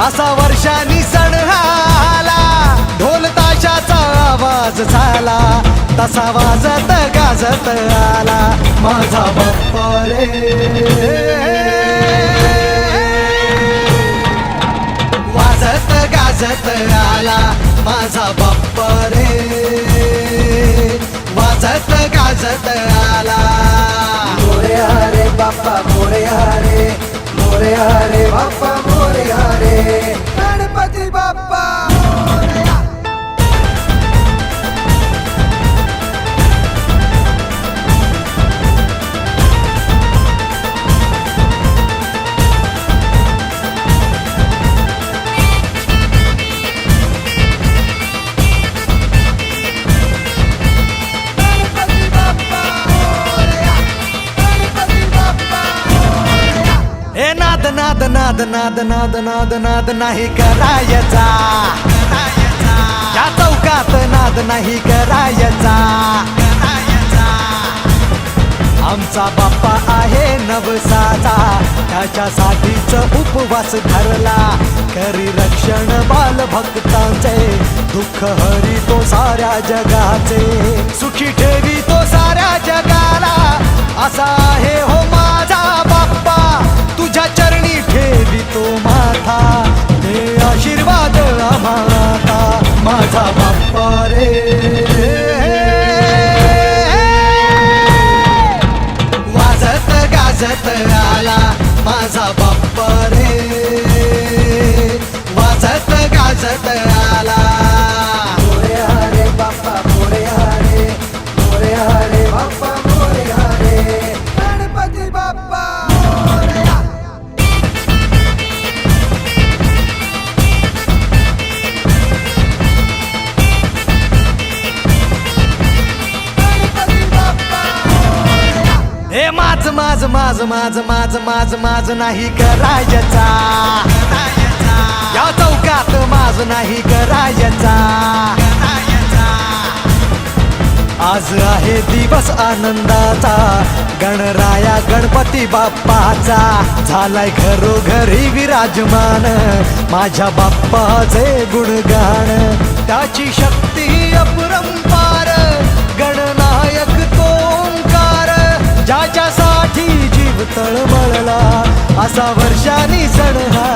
असा वर्षांनी सण आला, ढोल ताशाचा आवाज झाला, तसा वाजत गाजत आला माझा बाप्पा रे. वाजत गाजत आला माझा बाप्पा रे, वाजत गाजत आला. मोरया रे बाप्पा मोरया रे, मोरया रे बाप्पा मोरया रे, गणपती बाप्पा मोरया. हे नाद नाद नाद नाद नाद नाद नाद नाही करायचा, या चौकात नाद नाही करायचा. आमचा बाप्पा आहे नवसाचा, त्याच्यासाठीच उपवास धरला, करी रक्षण बालभक्तांचे, दुःख हरी तो साऱ्या जगाचे, सुखी ठेवी तो साऱ्या जगाला. असा आहे हो माझा बाप्पा, तुझ्या चरणी ठेवी तो माथा, दे आशीर्वाद आम्हाला माझा बाप्पा रे. वाजत गाजत आला माझा बाप्पा रे, वाजत गाजत आला. मोरया रे बाप्पा मोरया रे, मोरया रे बाप्पा मोरया रे, गणपती बाप्पा मोरया. गणपती बाप्पा मोरया. हे माझ माझ माझ माझ माझ माझ माझ नाही करायचा, या चौकात माझ नाही करायचा. आज आहे दिवस आनंदाचा, गणराया गणपती बाप्पाचा, झालाय घरोघरी विराजमान माझ्या बाप्पाचे गुणगान. त्याची शक्ती अपरंपार, गणनायक तो ओंकार, ज्याच्यासाठी जीव तळमळला, असा वर्षांनी सण हा